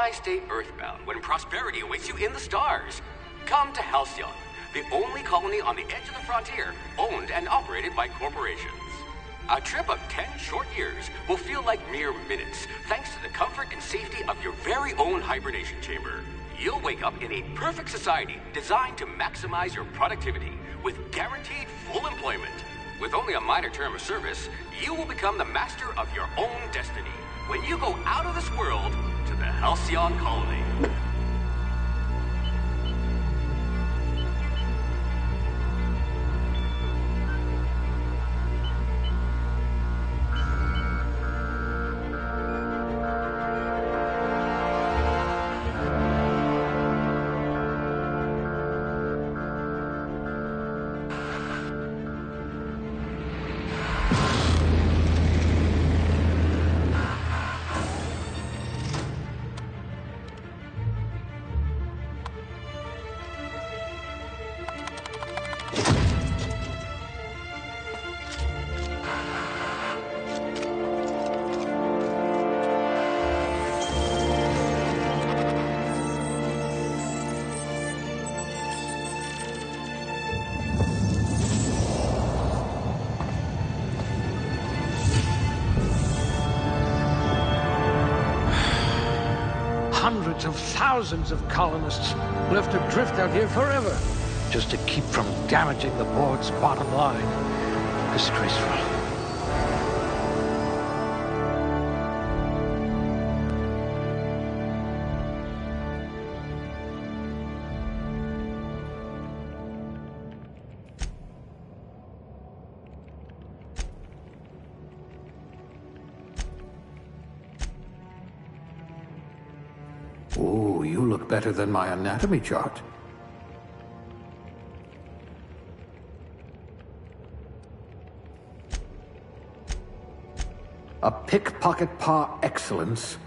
Why stay earthbound when prosperity awaits you in the stars? Come to Halcyon, the only colony on the edge of the frontier, owned and operated by corporations. A trip of 10 short years will feel like mere minutes, thanks to the comfort and safety of your very own hibernation chamber. You'll wake up in a perfect society designed to maximize your productivity with guaranteed full employment. With only a minor term of service, you will become the master of your own destiny when you go out of this world to the Halcyon colony. Hundreds of thousands of colonists left adrift out here forever, just to keep from damaging the board's bottom line. Disgraceful. Ooh, you look better than my anatomy chart. A pickpocket par excellence.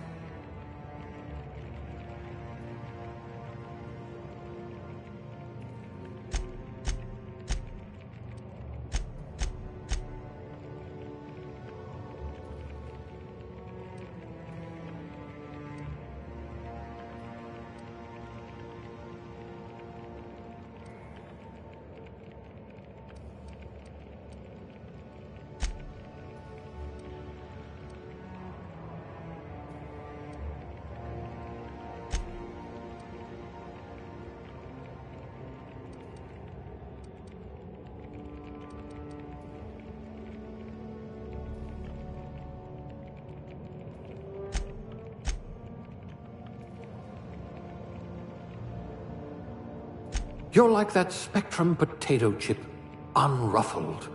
You're like that Spectrum potato chip, unruffled.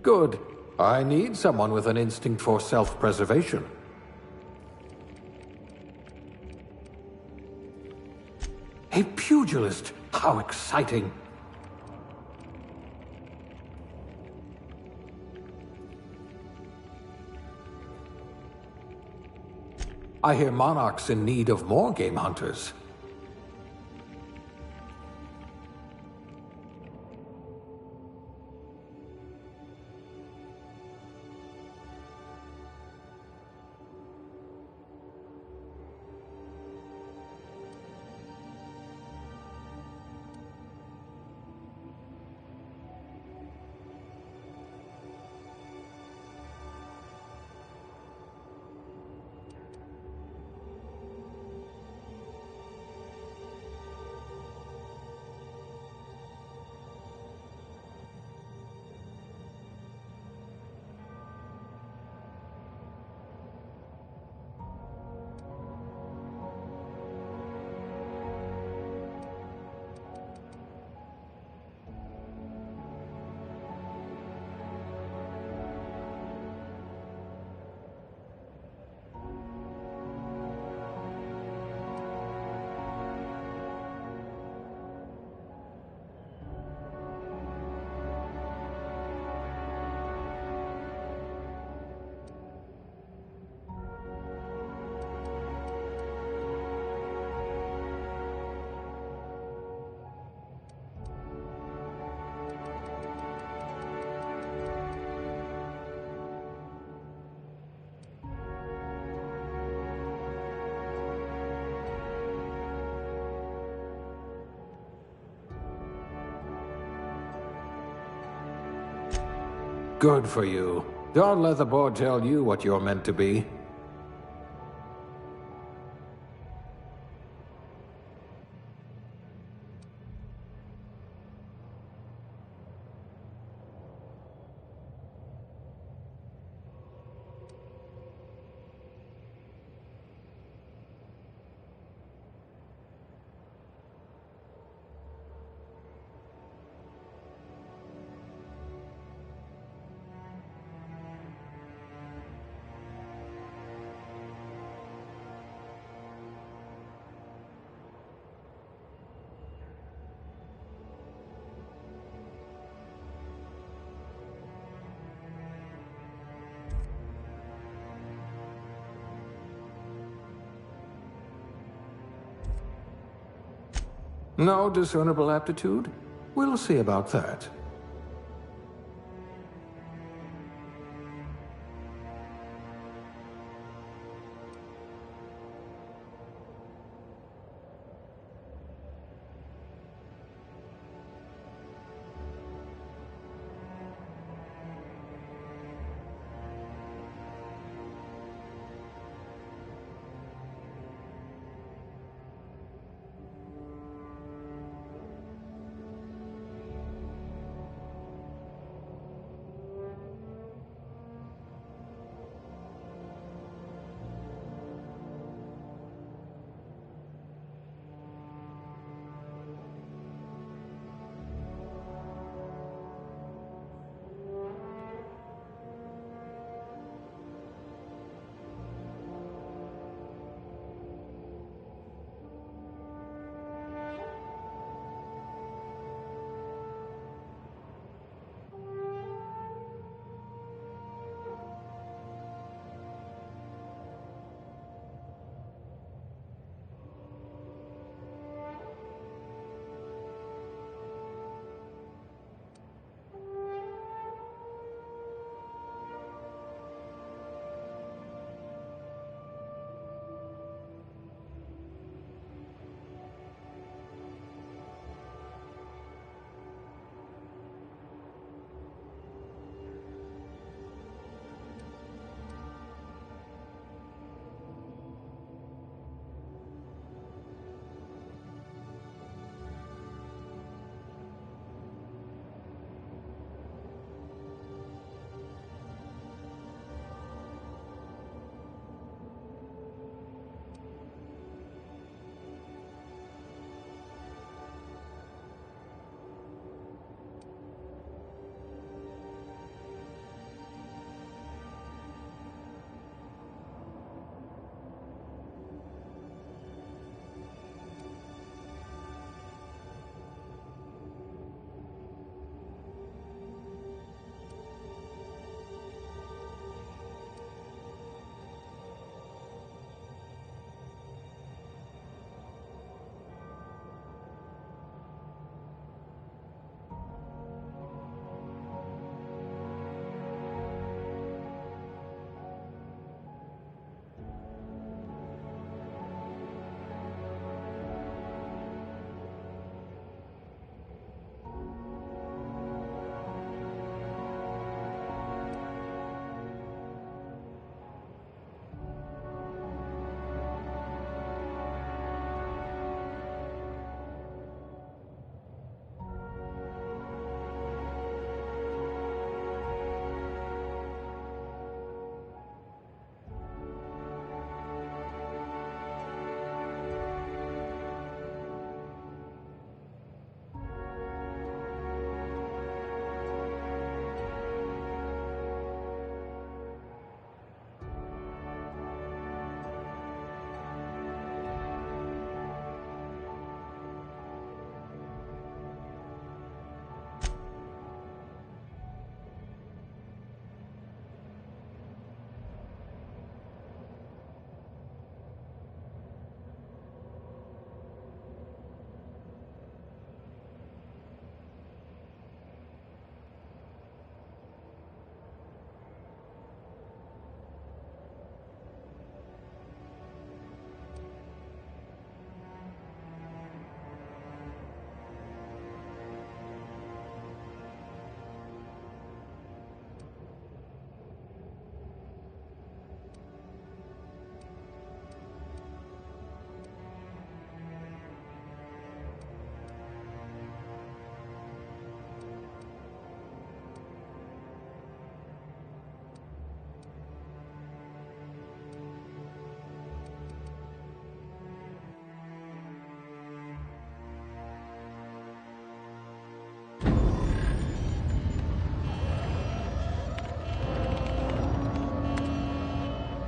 Good. I need someone with an instinct for self-preservation. A pugilist! How exciting! I hear Monarch's in need of more game hunters. Good for you. Don't let the board tell you what you're meant to be. No discernible aptitude? We'll see about that.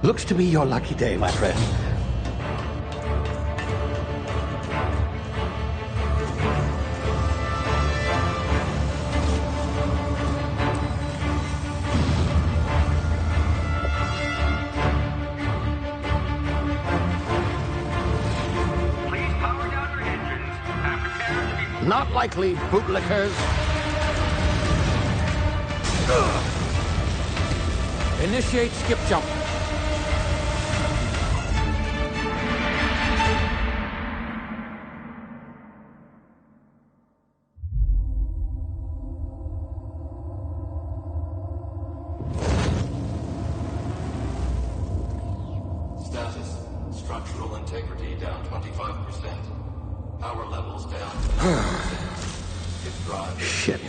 Looks to be your lucky day, my friend. Please power down your engines and prepare to be... Not likely, bootlickers. Initiate skip jump. Status. Structural integrity down 25%. Power levels down 10%. Hit drive. Shit.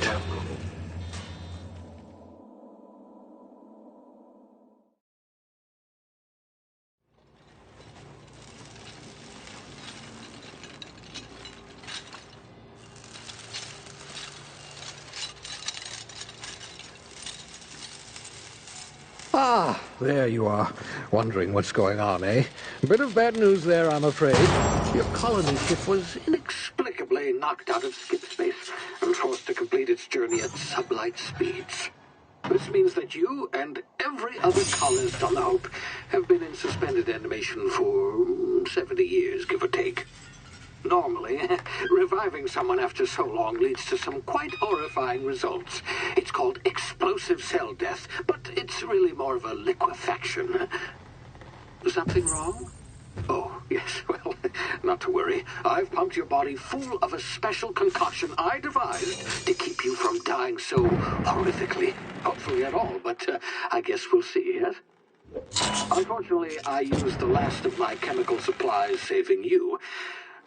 Ah, there you are. Wondering what's going on, eh? Bit of bad news there, I'm afraid. Your colony ship was inexplicably knocked out of skip space and forced to complete its journey at sublight speeds. This means that you and every other colonist on the Hope have been in suspended animation for 70 years, give or take. Normally, reviving someone after so long leads to some quite horrifying results. It's called explosive cell death, but it's really more of a liquefaction. Something wrong? Oh, yes, well, not to worry. I've pumped your body full of a special concoction I devised to keep you from dying so horrifically. Hopefully at all, but I guess we'll see, yes? Unfortunately, I used the last of my chemical supplies saving you.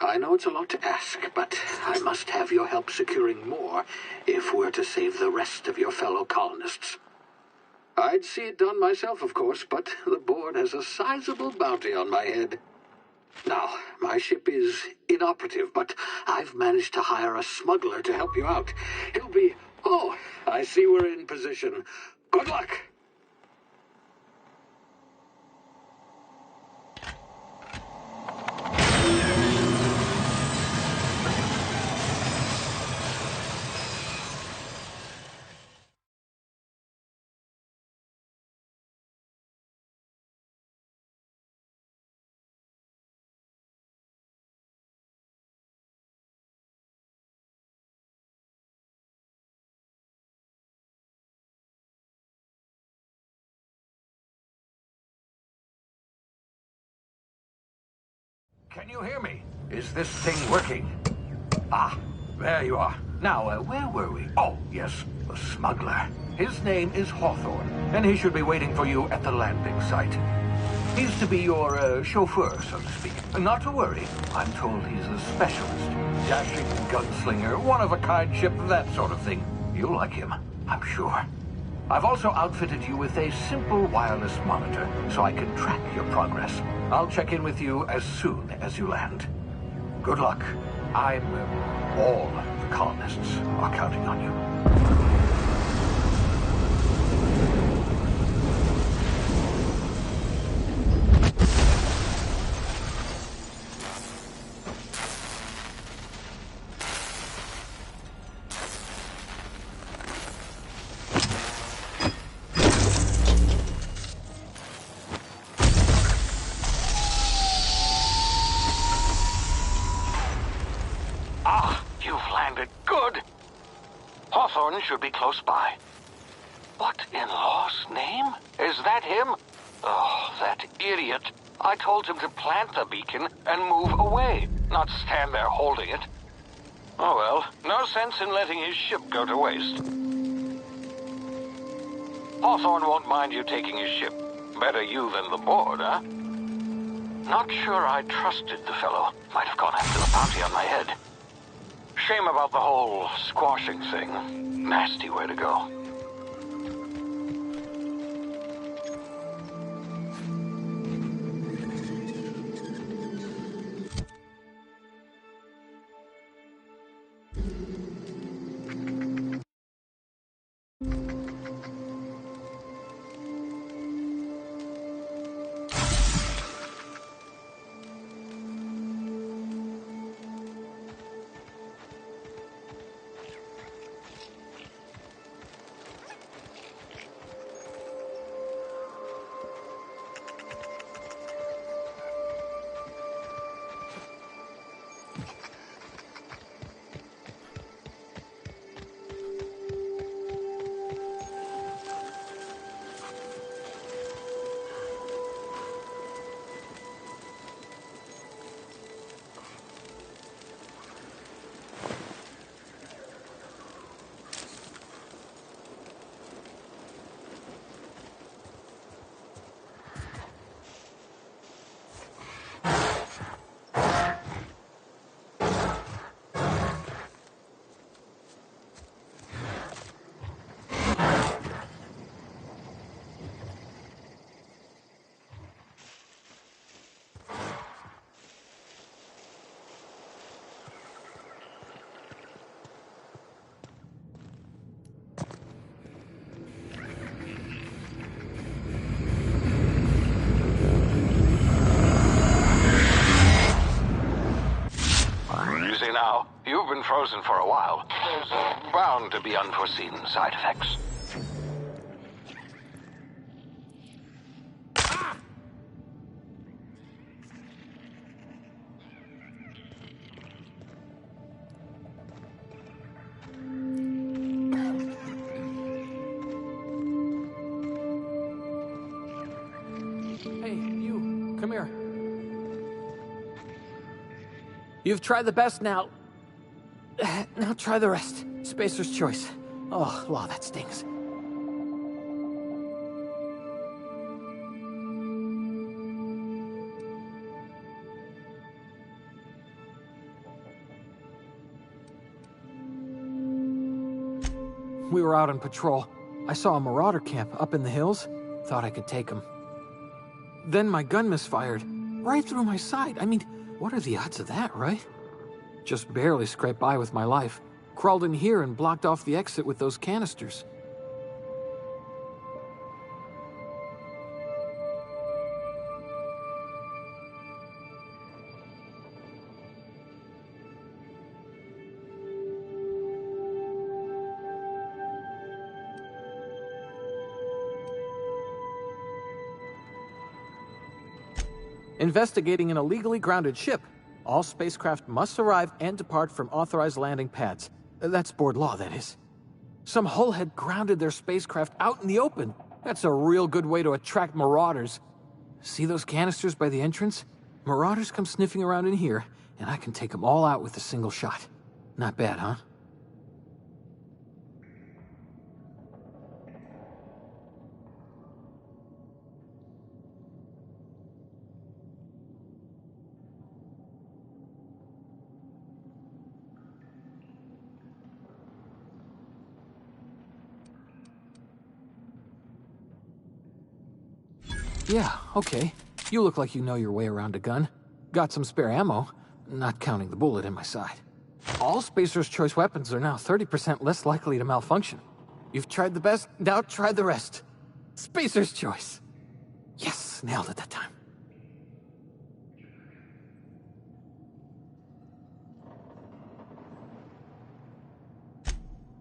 I know it's a lot to ask, but I must have your help securing more if we're to save the rest of your fellow colonists. I'd see it done myself, of course, but the board has a sizable bounty on my head. Now, my ship is inoperative, but I've managed to hire a smuggler to help you out. He'll be... Oh, I see we're in position. Good luck! Can you hear me? Is this thing working? Ah, there you are. Now, where were we? Oh, yes, the smuggler. His name is Hawthorne, and he should be waiting for you at the landing site. He's to be your chauffeur, so to speak. Not to worry. I'm told he's a specialist. Dashing gunslinger, one-of-a-kind ship, that sort of thing. You'll like him, I'm sure. I've also outfitted you with a simple wireless monitor, so I can track your progress. I'll check in with you as soon as you land. Good luck. All the colonists are counting on you. Hawthorne should be close by. What in law's name? Is that him? Oh, that idiot. I told him to plant the beacon and move away, not stand there holding it. Oh well, no sense in letting his ship go to waste. Hawthorne won't mind you taking his ship. Better you than the board, huh? Not sure I trusted the fellow. Might have gone after the bounty on my head. Shame about the whole squashing thing. Nasty way to go. now. You've been frozen for a while. There's bound to be unforeseen side effects. Hey, you, come here. You've tried the best now. Now try the rest. Spacer's choice. Oh, law, that stings. We were out on patrol. I saw a marauder camp up in the hills. Thought I could take him. Then my gun misfired. Right through my side. I mean, what are the odds of that, right? Just barely scraped by with my life. Crawled in here and blocked off the exit with those canisters. Investigating an illegally grounded ship. All spacecraft must arrive and depart from authorized landing pads. That's board law, that is. Some hullhead grounded their spacecraft out in the open. That's a real good way to attract marauders. See those canisters by the entrance? Marauders come sniffing around in here, and I can take them all out with a single shot. Not bad, huh? Yeah, okay. You look like you know your way around a gun. Got some spare ammo, not counting the bullet in my side. All Spacer's choice weapons are now 30% less likely to malfunction. You've tried the best, now try the rest. Spacer's choice. Yes, nailed it that time.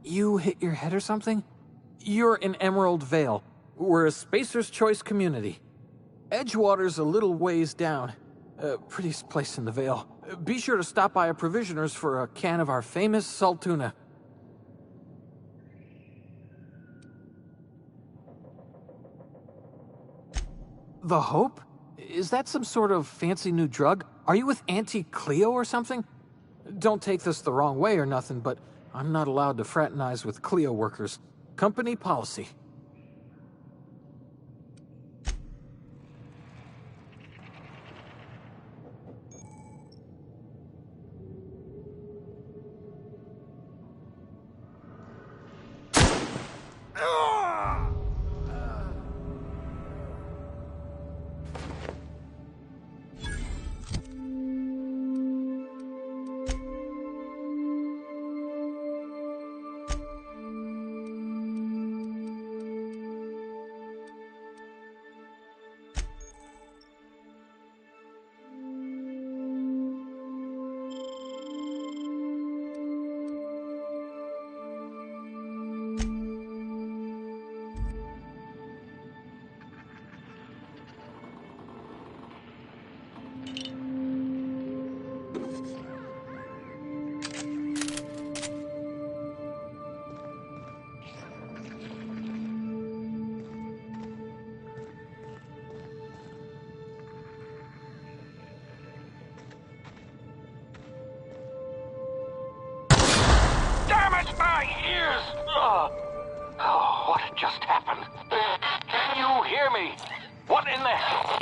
You hit your head or something? You're in Emerald Vale. We're a Spacer's Choice community. Edgewater's a little ways down. Prettiest place in the Vale. Be sure to stop by a provisioner's for a can of our famous salt tuna. The Hope? Is that some sort of fancy new drug? Are you with Auntie Cleo or something? Don't take this the wrong way or nothing, but I'm not allowed to fraternize with Cleo workers. Company policy. My ears! Oh, what just happened? Can you hear me? What in the hell?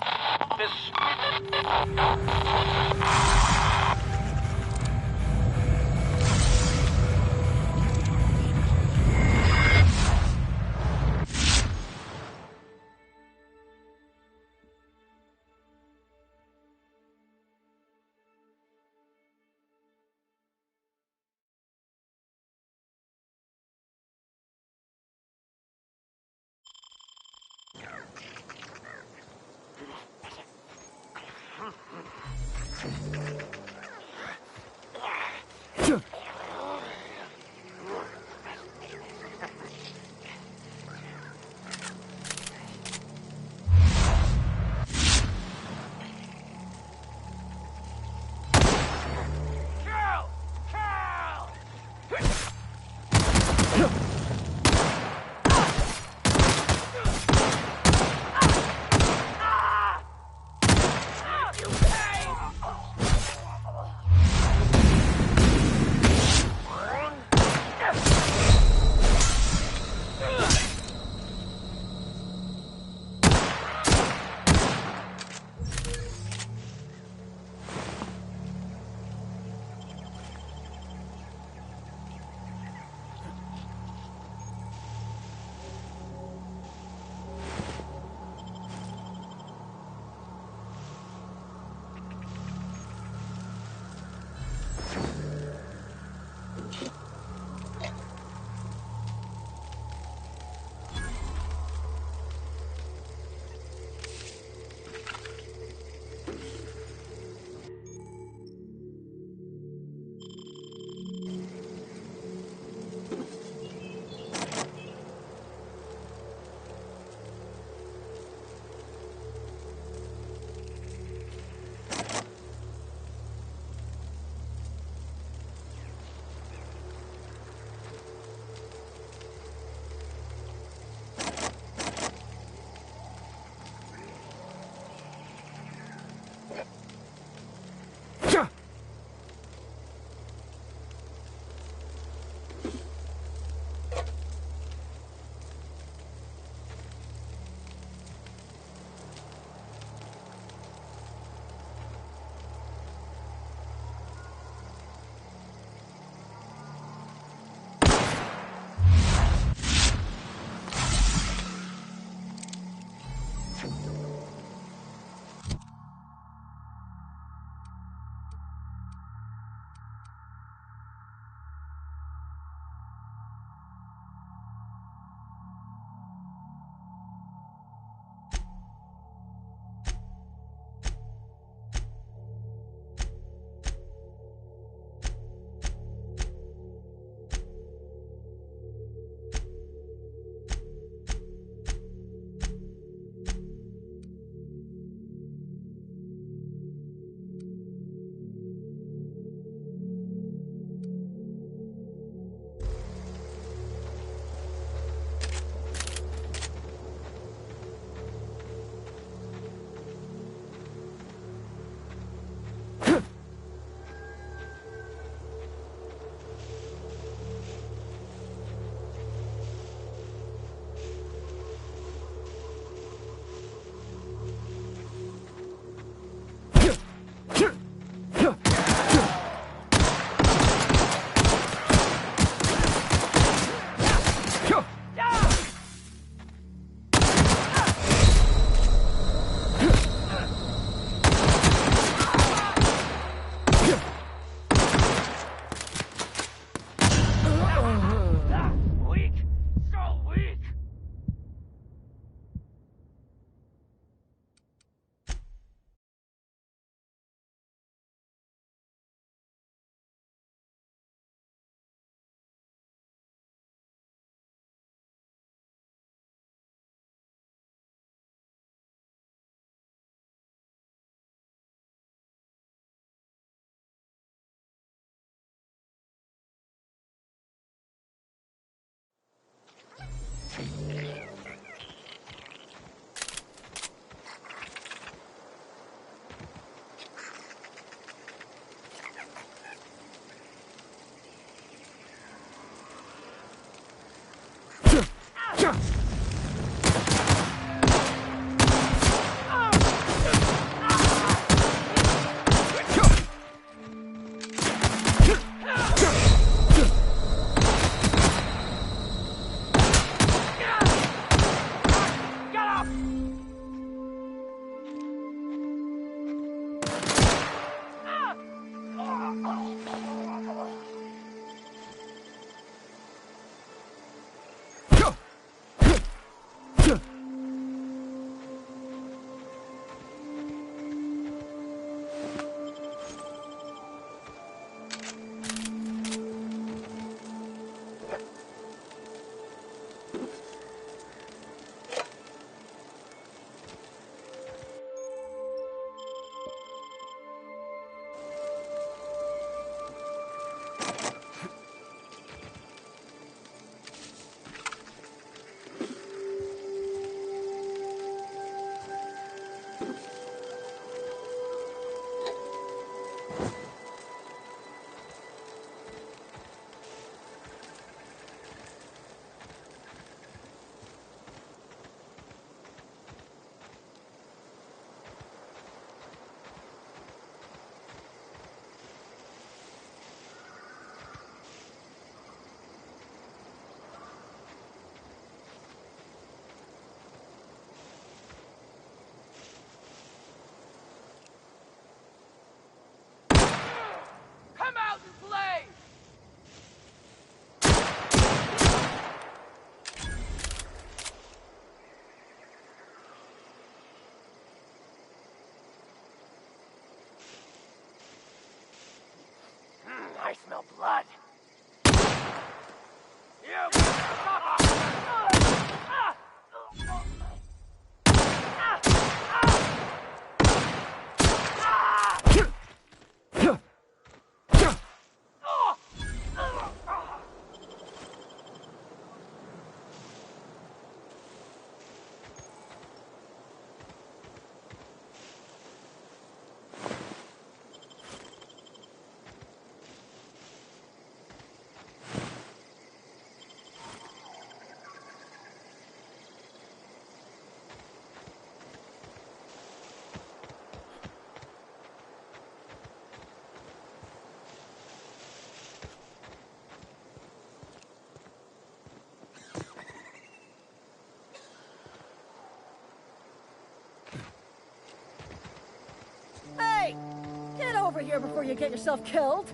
over here before you get yourself killed.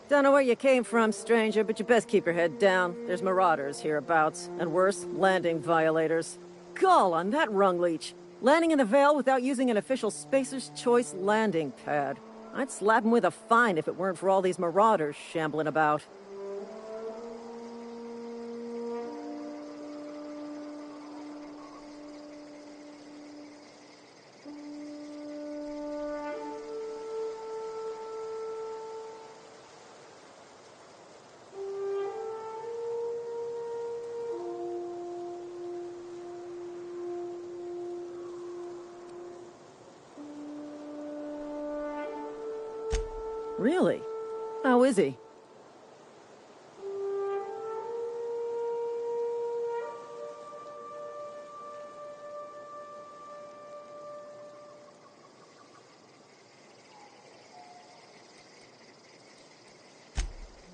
Don't know where you came from, stranger, but you best keep your head down. There's marauders hereabouts, and worse, landing violators. Gall on that rung leech. Landing in the Vale without using an official Spacer's Choice landing pad. I'd slap him with a fine if it weren't for all these marauders shambling about. Really? How is he?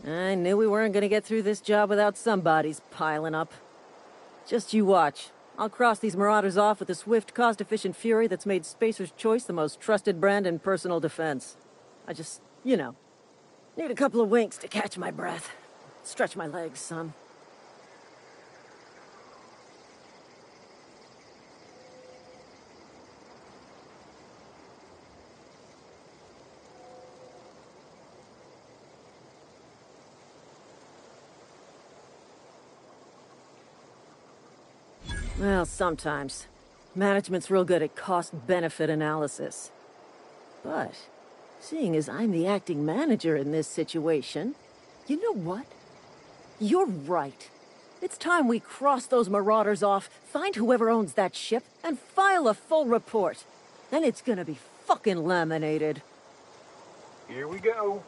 I knew we weren't gonna get through this job without some bodies piling up. Just you watch. I'll cross these marauders off with a swift, cost-efficient fury that's made Spacer's Choice the most trusted brand in personal defense. I just, need a couple of winks to catch my breath. Stretch my legs, son. Well, sometimes. Management's real good at cost-benefit analysis. But, seeing as I'm the acting manager in this situation, you know what? You're right. It's time we cross those marauders off, find whoever owns that ship, and file a full report. Then it's gonna be fucking laminated. Here we go.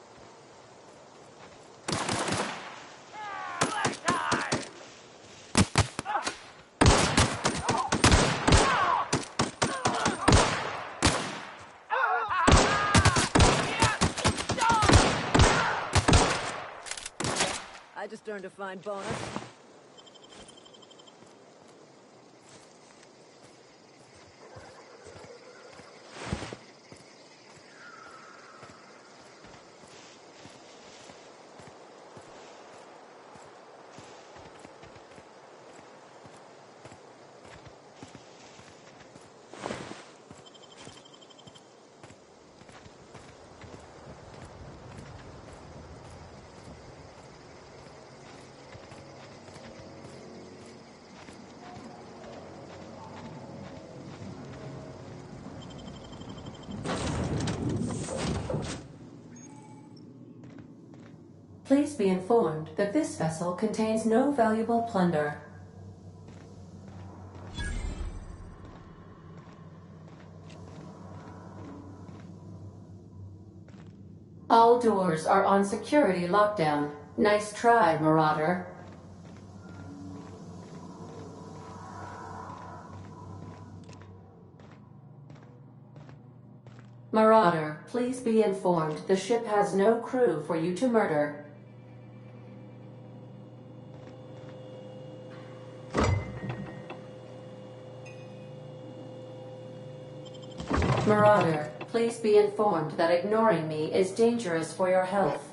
I just earned a fine bonus. Please be informed that this vessel contains no valuable plunder. All doors are on security lockdown. Nice try, Marauder. Marauder, please be informed the ship has no crew for you to murder. Marauder, please be informed that ignoring me is dangerous for your health.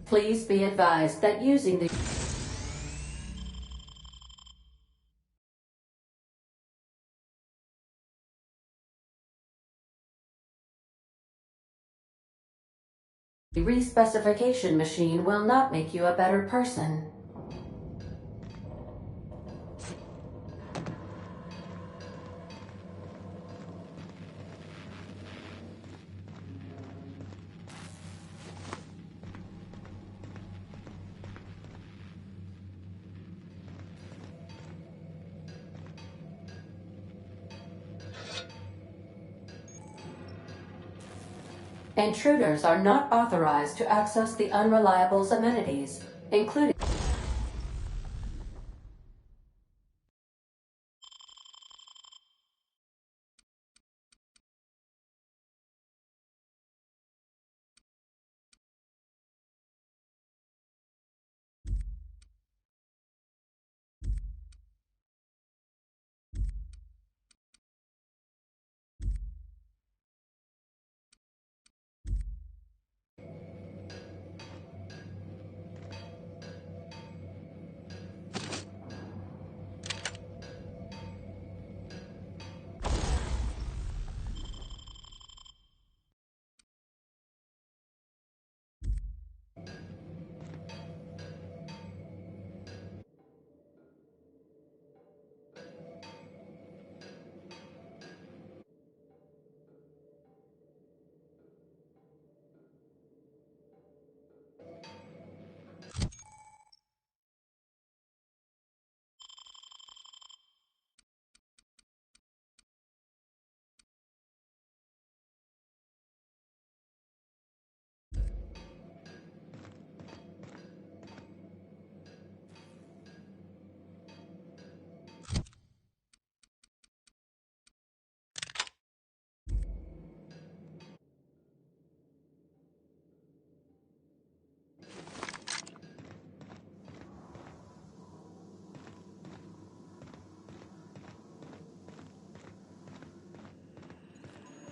Please be advised that using the respecification machine will not make you a better person. Intruders are not authorized to access the Unreliable's amenities, including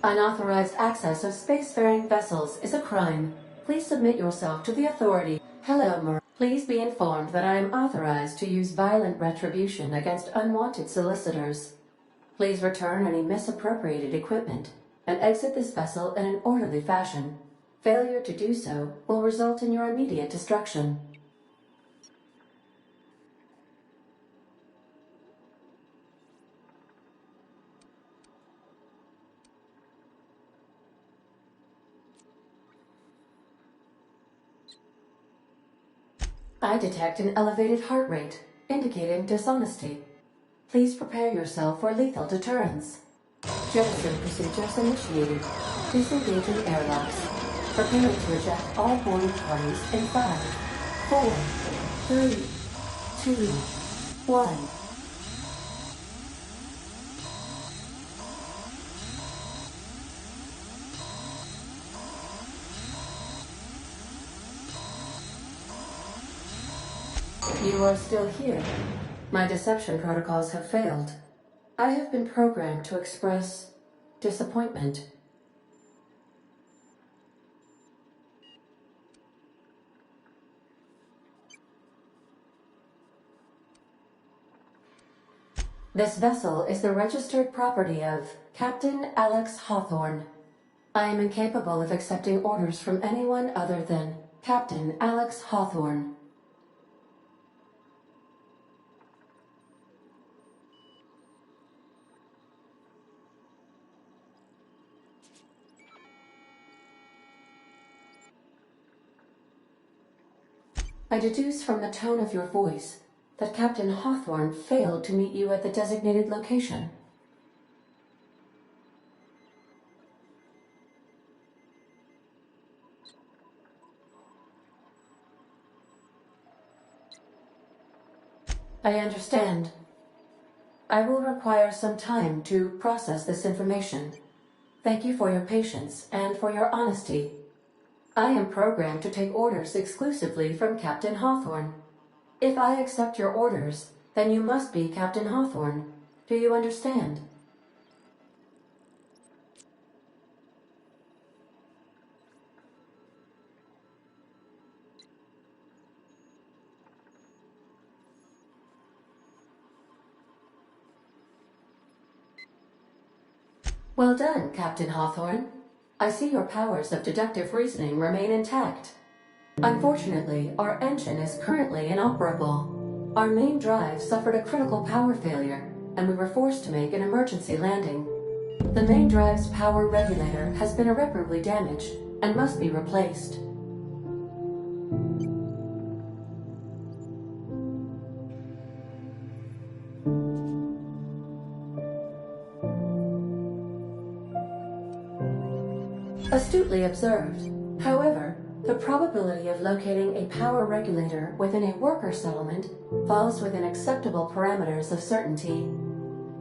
Unauthorized access of spacefaring vessels is a crime. Please submit yourself to the authority. Hello, Mar. Please be informed that I am authorized to use violent retribution against unwanted solicitors. Please return any misappropriated equipment and exit this vessel in an orderly fashion. Failure to do so will result in your immediate destruction. I detect an elevated heart rate, indicating dishonesty. Please prepare yourself for lethal deterrence. Jettison procedures initiated. Disengaging airlocks. Preparing to eject all boarding parties in 5, 4, 3, 2, 1. You are still here. My deception protocols have failed. I have been programmed to express disappointment. This vessel is the registered property of Captain Alex Hawthorne. I am incapable of accepting orders from anyone other than Captain Alex Hawthorne. I deduce from the tone of your voice that Captain Hawthorne failed to meet you at the designated location. I understand. I will require some time to process this information. Thank you for your patience and for your honesty. I am programmed to take orders exclusively from Captain Hawthorne. If I accept your orders, then you must be Captain Hawthorne. Do you understand? Well done, Captain Hawthorne. I see your powers of deductive reasoning remain intact. Unfortunately, our engine is currently inoperable. Our main drive suffered a critical power failure, and we were forced to make an emergency landing. The main drive's power regulator has been irreparably damaged and must be replaced. Astutely observed. However, the probability of locating a power regulator within a worker settlement falls within acceptable parameters of certainty.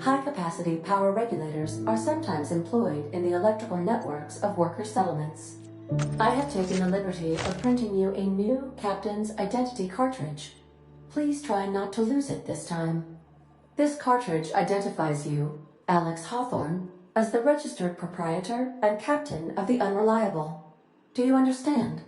High-capacity power regulators are sometimes employed in the electrical networks of worker settlements. I have taken the liberty of printing you a new Captain's Identity cartridge. Please try not to lose it this time. This cartridge identifies you, Alex Hawthorne, as the registered proprietor and captain of the Unreliable. Do you understand?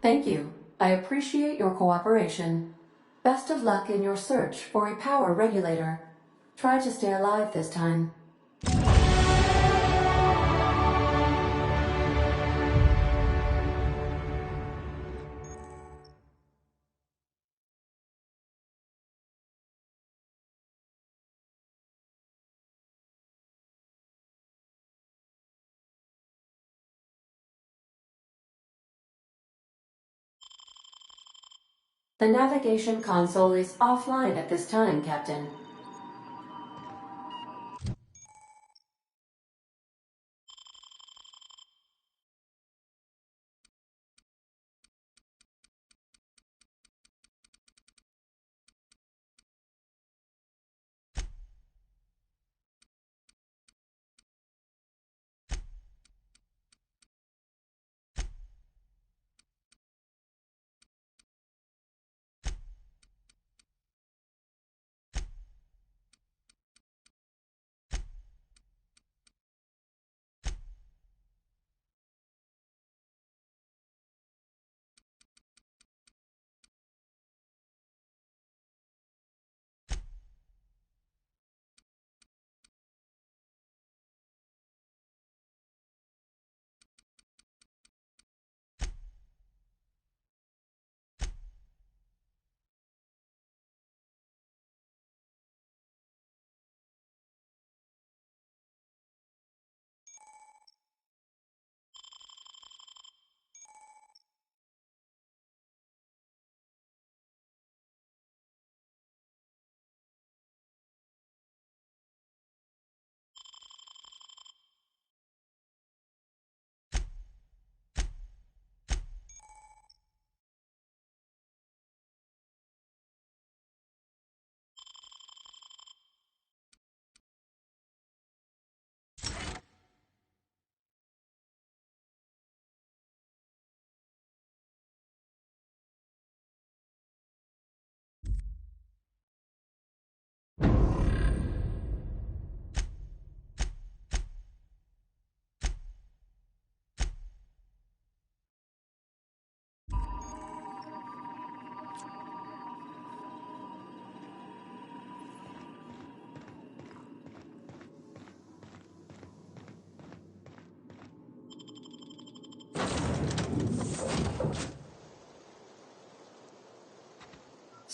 Thank you. I appreciate your cooperation. Best of luck in your search for a power regulator. Try to stay alive this time. The navigation console is offline at this time, Captain.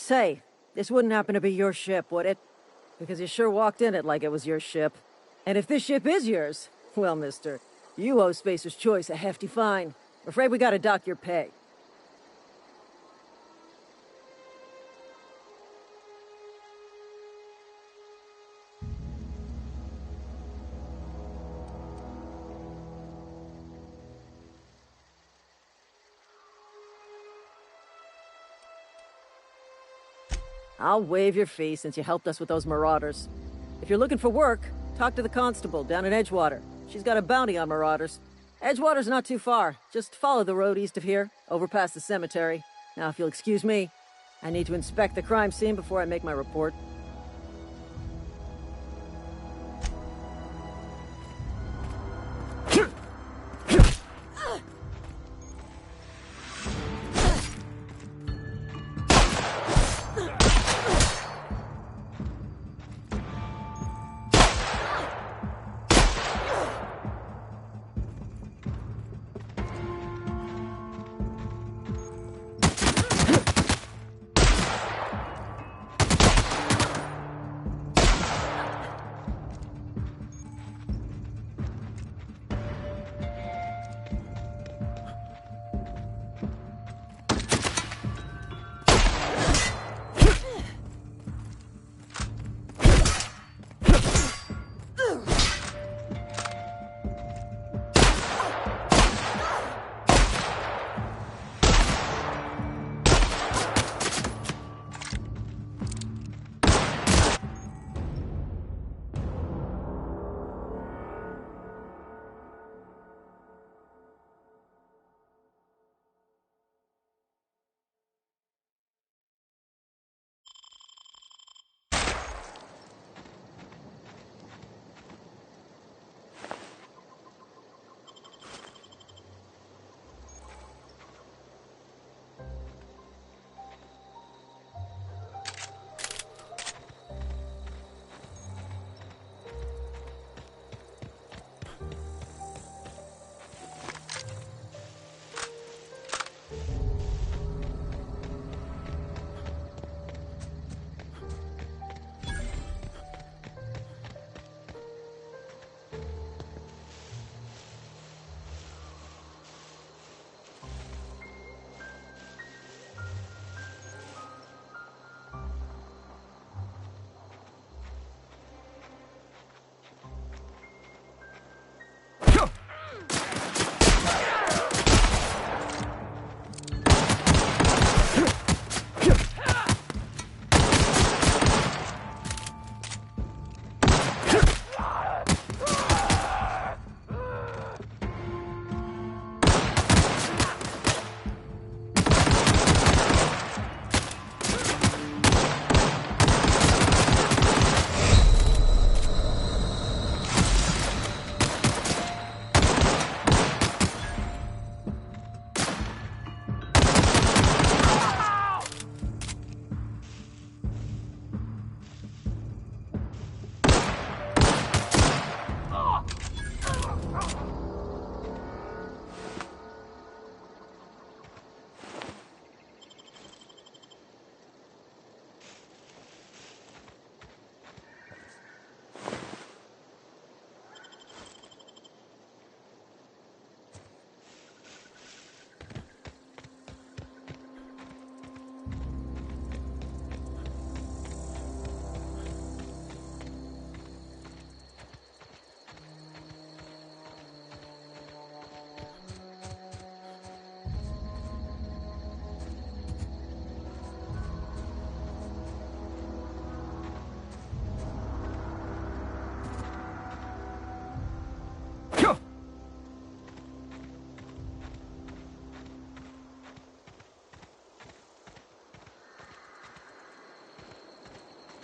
Say, this wouldn't happen to be your ship, would it? Because you sure walked in it like it was your ship. And if this ship is yours, well, mister, you owe Spacer's Choice a hefty fine. Afraid we gotta dock your pay. I'll waive your fee since you helped us with those marauders. If you're looking for work, talk to the constable down in Edgewater. She's got a bounty on marauders. Edgewater's not too far. Just follow the road east of here, over past the cemetery. Now, if you'll excuse me, I need to inspect the crime scene before I make my report.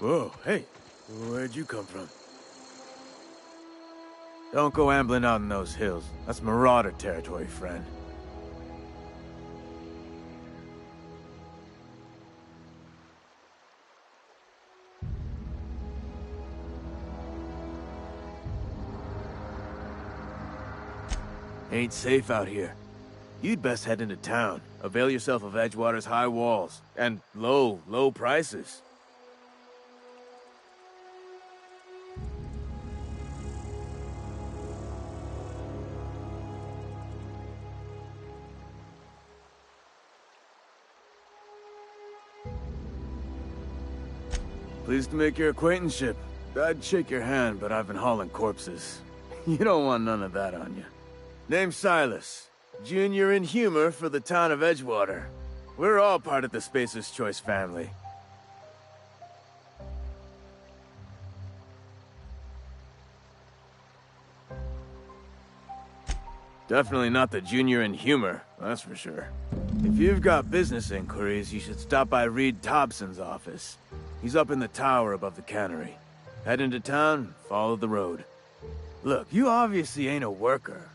Whoa, hey, where'd you come from? Don't go ambling out in those hills. That's marauder territory, friend. Ain't safe out here. You'd best head into town. Avail yourself of Edgewater's high walls. And low prices. Pleased to make your acquaintanceship. I'd shake your hand, but I've been hauling corpses. You don't want none of that on you. Name's Silas. Junior in humor for the town of Edgewater. We're all part of the Spacer's Choice family. Definitely not the junior in humor, that's for sure. If you've got business inquiries, you should stop by Reed Thompson's office. He's up in the tower above the cannery. Head into town, follow the road. Look, you obviously ain't a worker.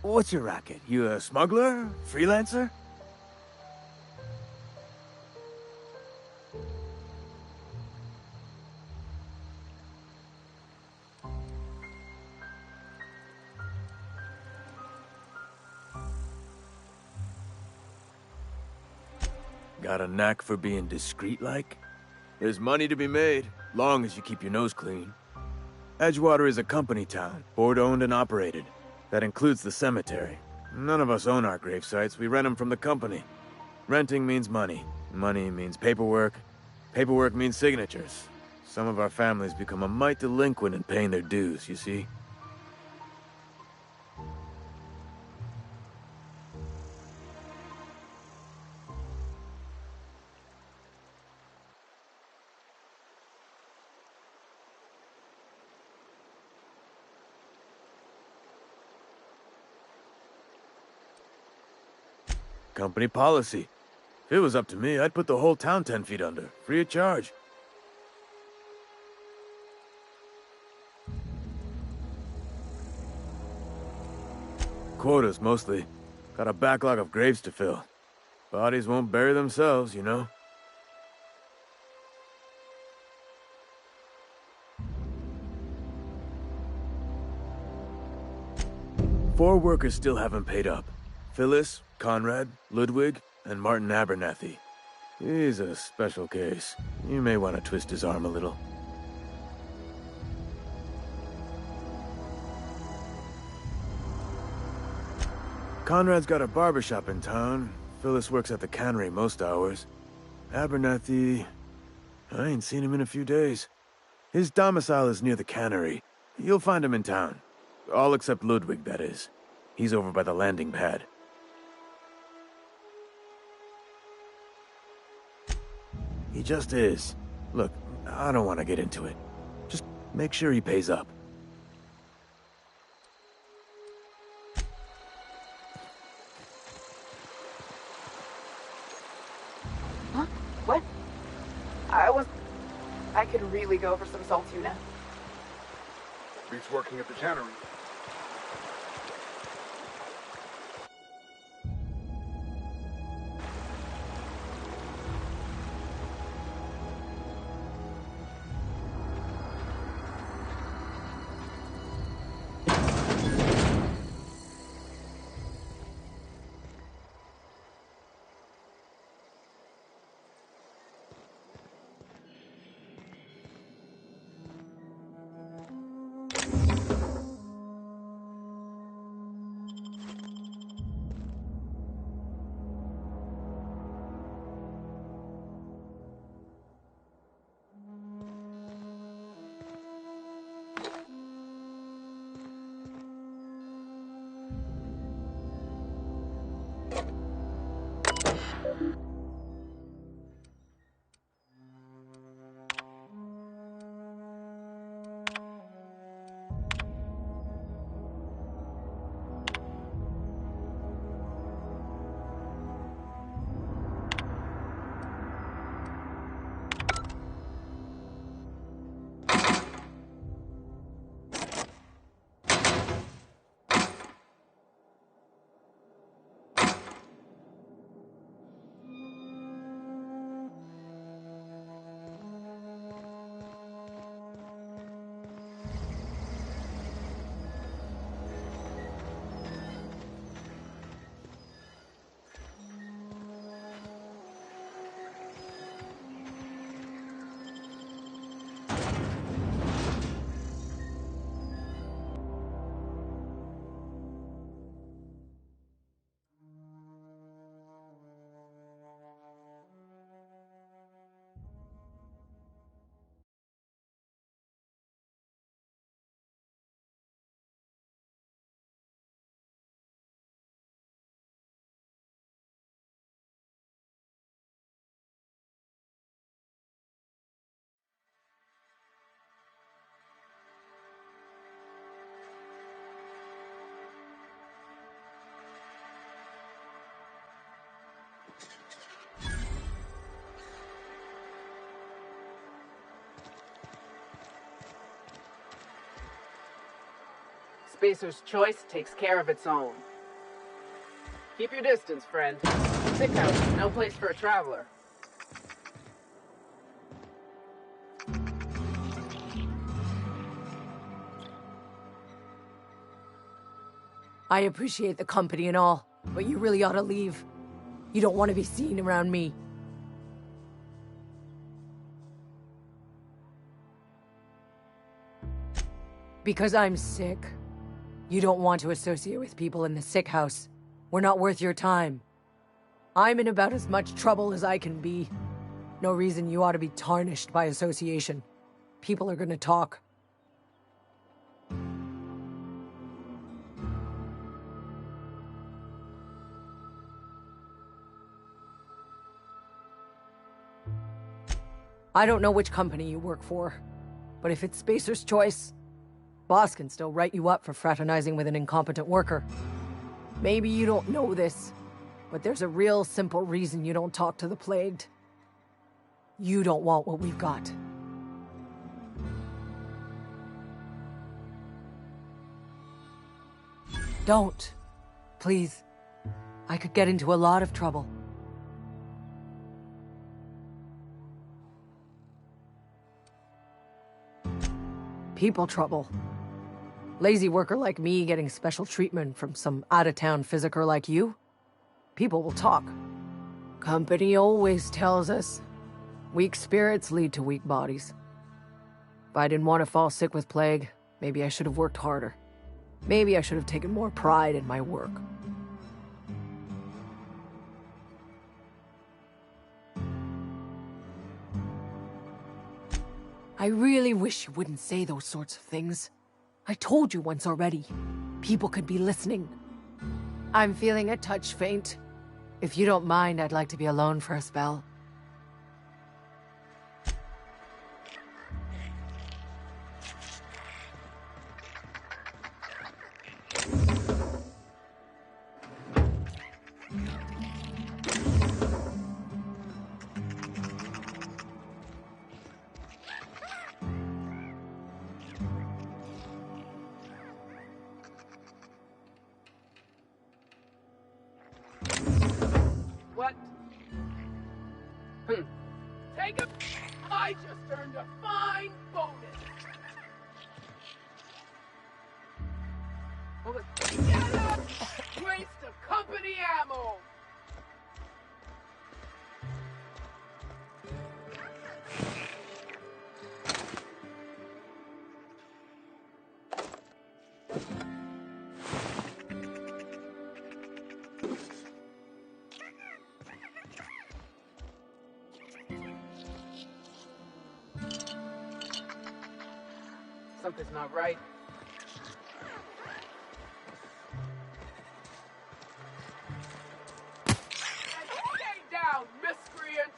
What's your racket? You a smuggler? Freelancer? Got a knack for being discreet-like? There's money to be made, long as you keep your nose clean. Edgewater is a company town, board-owned and operated. That includes the cemetery. None of us own our grave sites, we rent them from the company. Renting means money. Money means paperwork. Paperwork means signatures. Some of our families become a mite delinquent in paying their dues, you see? Company policy. If it was up to me, I'd put the whole town 10 feet under, free of charge. Quotas, mostly. Got a backlog of graves to fill. Bodies won't bury themselves, you know? Four workers still haven't paid up. Phyllis, Conrad, Ludwig, and Martin Abernathy. He's a special case. You may want to twist his arm a little. Conrad's got a barbershop in town. Phyllis works at the cannery most hours. Abernathy... I ain't seen him in a few days. His domicile is near the cannery. You'll find him in town. All except Ludwig, that is. He's over by the landing pad. He just is. Look, I don't want to get into it. Just make sure he pays up. Huh? What? I could really go for some salt tuna. Beats working at the cannery. Spacer's choice takes care of its own. Keep your distance, friend. Sick house is no place for a traveler. I appreciate the company and all, but you really ought to leave. You don't want to be seen around me. Because I'm sick. You don't want to associate with people in the sick house. We're not worth your time. I'm in about as much trouble as I can be. No reason you ought to be tarnished by association. People are gonna talk. I don't know which company you work for, but if it's Spacer's choice, boss can still write you up for fraternizing with an incompetent worker. Maybe you don't know this, but there's a real simple reason you don't talk to the plagued. You don't want what we've got. Don't. Please. I could get into a lot of trouble. People trouble. Lazy worker like me getting special treatment from some out-of-town physiker like you? People will talk. Company always tells us, weak spirits lead to weak bodies. If I didn't want to fall sick with plague, maybe I should have worked harder. Maybe I should have taken more pride in my work. I really wish you wouldn't say those sorts of things. I told you once already. People could be listening. I'm feeling a touch faint. If you don't mind, I'd like to be alone for a spell. What? Take a... I just earned a fine bonus. Get up! Waste of company ammo! Something's not right. Stay down, miscreant!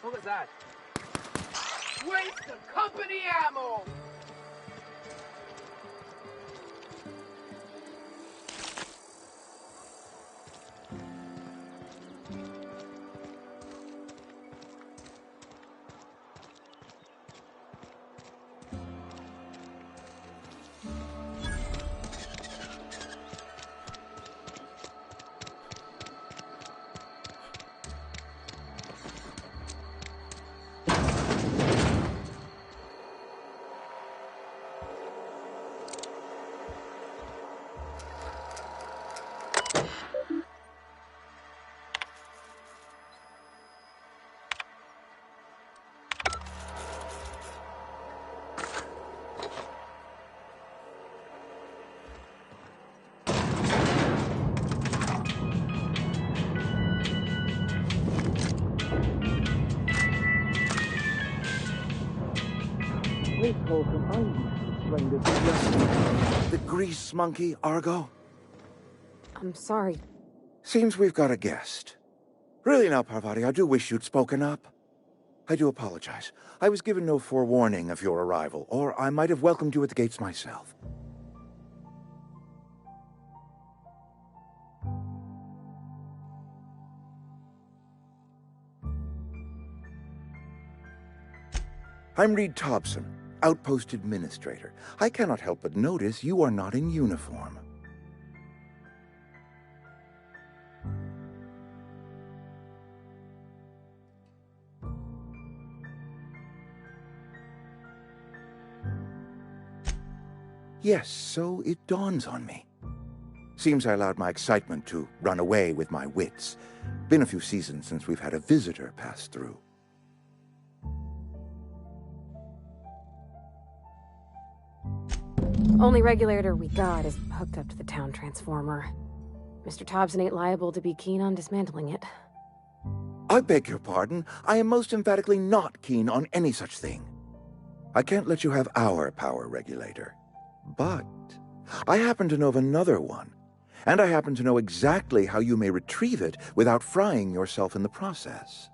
What was that? Waste of company ammo! The grease monkey, Argo? I'm sorry. Seems we've got a guest. Really now, Parvati, I do wish you'd spoken up. I do apologize. I was given no forewarning of your arrival, or I might have welcomed you at the gates myself. I'm Reed Thompson, Outpost Administrator. I cannot help but notice you are not in uniform. Yes, so it dawns on me. Seems I allowed my excitement to run away with my wits. Been a few seasons since we've had a visitor pass through. Only regulator we got is hooked up to the town transformer. Mr. Thompson ain't liable to be keen on dismantling it. I beg your pardon. I am most emphatically not keen on any such thing. I can't let you have our power regulator. But I happen to know of another one, and I happen to know exactly how you may retrieve it without frying yourself in the process.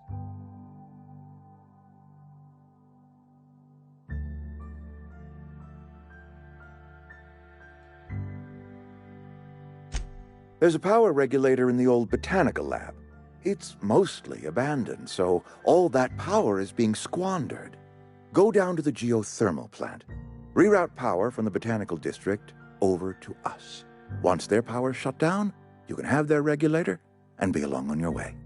There's a power regulator in the old botanical lab. It's mostly abandoned, so all that power is being squandered. Go down to the geothermal plant. Reroute power from the botanical district over to us. Once their power's shut down, you can have their regulator and be along on your way.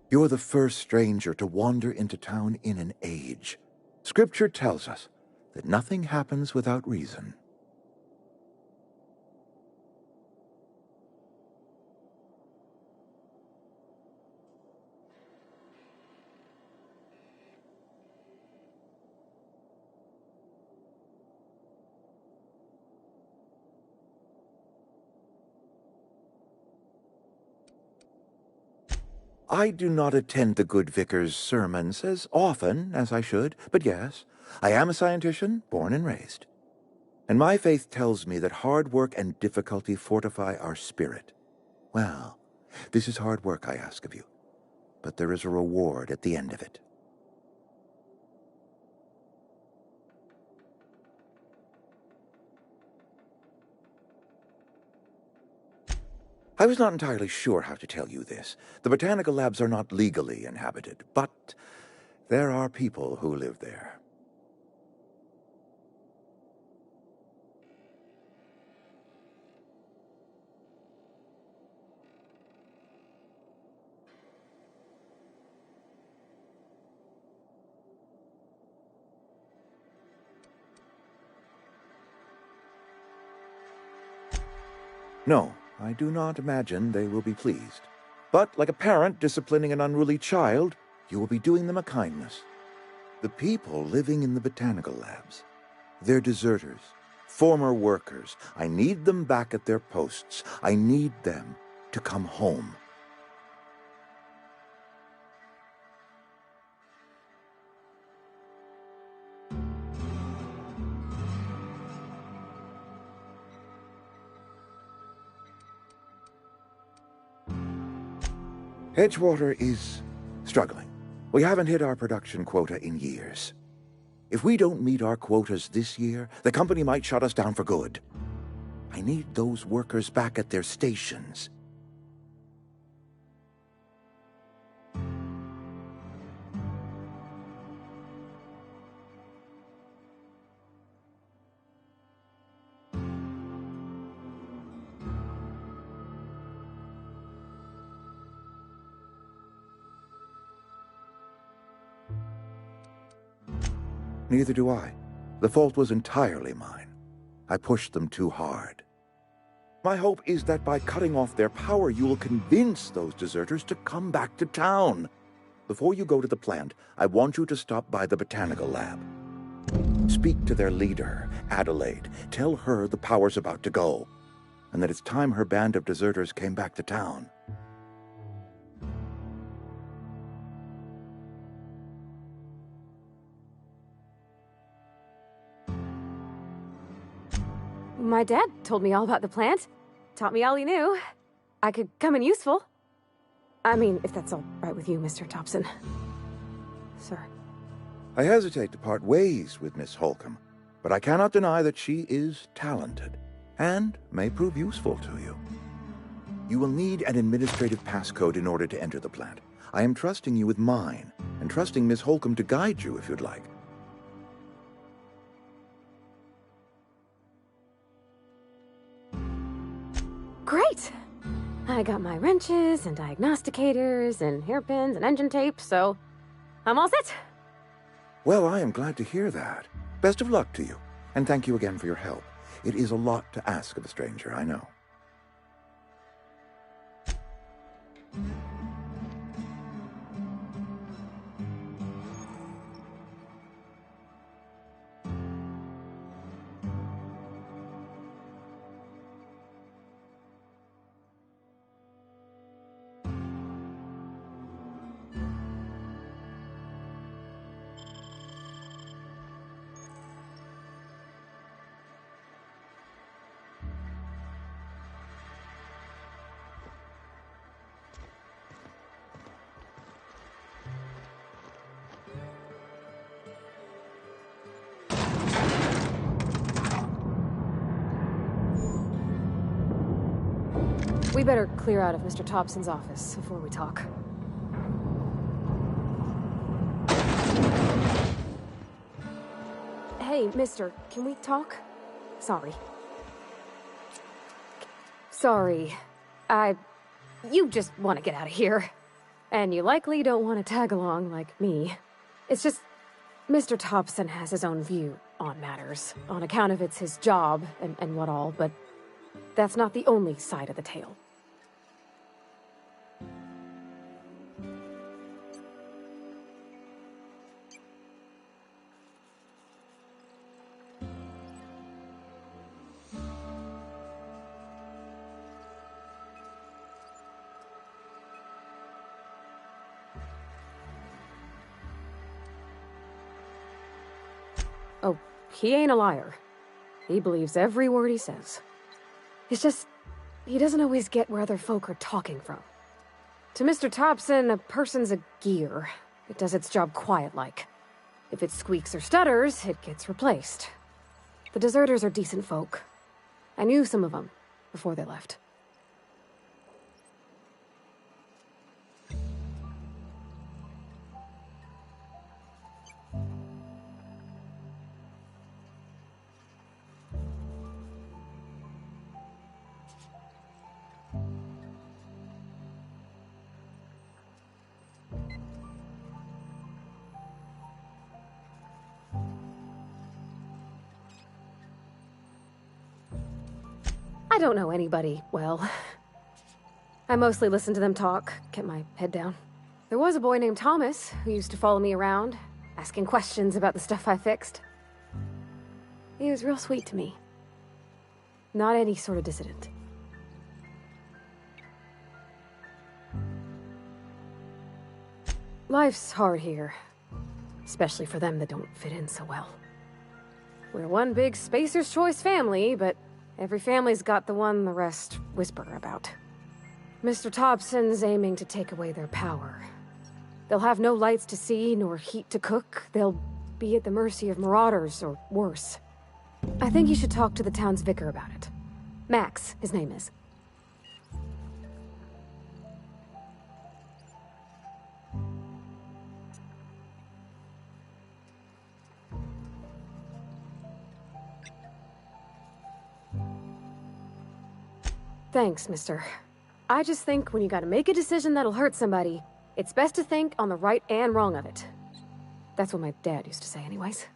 You're the first stranger to wander into town in an age. Scripture tells us that nothing happens without reason. I do not attend the good vicar's sermons as often as I should, but yes, I am a scientician, born and raised. And my faith tells me that hard work and difficulty fortify our spirit. Well, this is hard work I ask of you, but there is a reward at the end of it. I was not entirely sure how to tell you this. The botanical labs are not legally inhabited, but there are people who live there. No, I do not imagine they will be pleased. But like a parent disciplining an unruly child, you will be doing them a kindness. The people living in the botanical labs, they're deserters, former workers. I need them back at their posts. I need them to come home. Edgewater is struggling. We haven't hit our production quota in years. If we don't meet our quotas this year, the company might shut us down for good. I need those workers back at their stations. Neither do I. The fault was entirely mine. I pushed them too hard. My hope is that by cutting off their power, you will convince those deserters to come back to town. Before you go to the plant, I want you to stop by the botanical lab. Speak to their leader, Adelaide. Tell her the power's about to go, and that it's time her band of deserters came back to town. My dad told me all about the plant. Taught me all he knew. I could come in useful. I mean, if that's all right with you, Mr. Thompson. Sir. I hesitate to part ways with Miss Holcomb, but I cannot deny that she is talented and may prove useful to you. You will need an administrative passcode in order to enter the plant. I am trusting you with mine, and trusting Miss Holcomb to guide you if you'd like. Great! I got my wrenches and diagnosticators and hairpins and engine tape, so I'm all set. Well, I am glad to hear that. Best of luck to you, and thank you again for your help. It is a lot to ask of a stranger, I know. We better clear out of Mr. Thompson's office before we talk. Hey, mister, can we talk? Sorry. Sorry. You just want to get out of here. And you likely don't want to tag along like me. It's just, Mr. Thompson has his own view on matters, on account of it's his job and what all, but that's not the only side of the tale. Oh, he ain't a liar. He believes every word he says. It's just, he doesn't always get where other folk are talking from. To Mr. Thompson, a person's a gear. It does its job quiet-like. If it squeaks or stutters, it gets replaced. The deserters are decent folk. I knew some of them before they left. I don't know anybody well. I mostly listen to them talk, kept my head down. There was a boy named Thomas who used to follow me around, asking questions about the stuff I fixed. He was real sweet to me. Not any sort of dissident. Life's hard here, especially for them that don't fit in so well. We're one big Spacer's Choice family, but every family's got the one the rest whisper about. Mr. Thompson's aiming to take away their power. They'll have no lights to see, nor heat to cook. They'll be at the mercy of marauders, or worse. I think you should talk to the town's vicar about it. Max, his name is. Thanks, mister. I just think when you gotta make a decision that'll hurt somebody, it's best to think on the right and wrong of it. That's what my dad used to say anyways.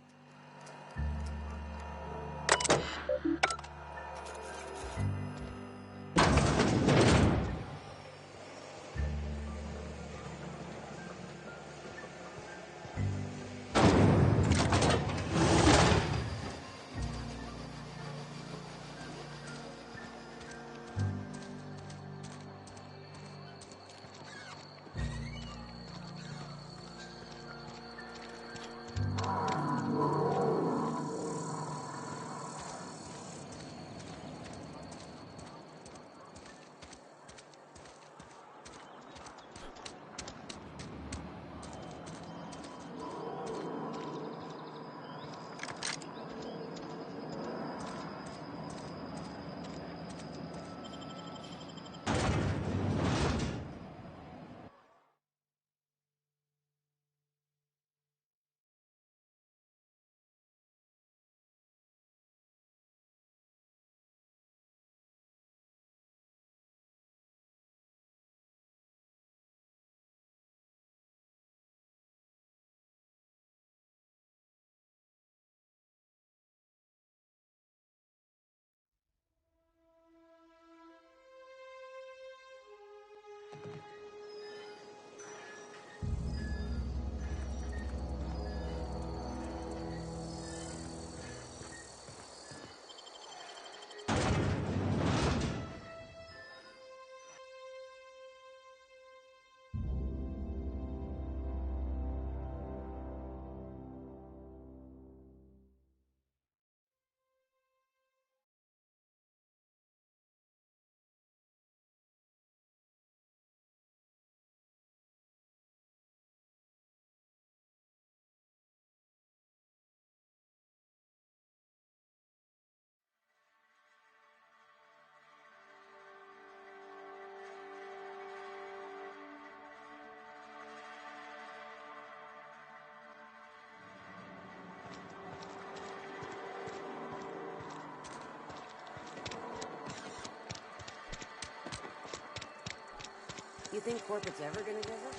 think corporate's ever gonna visit?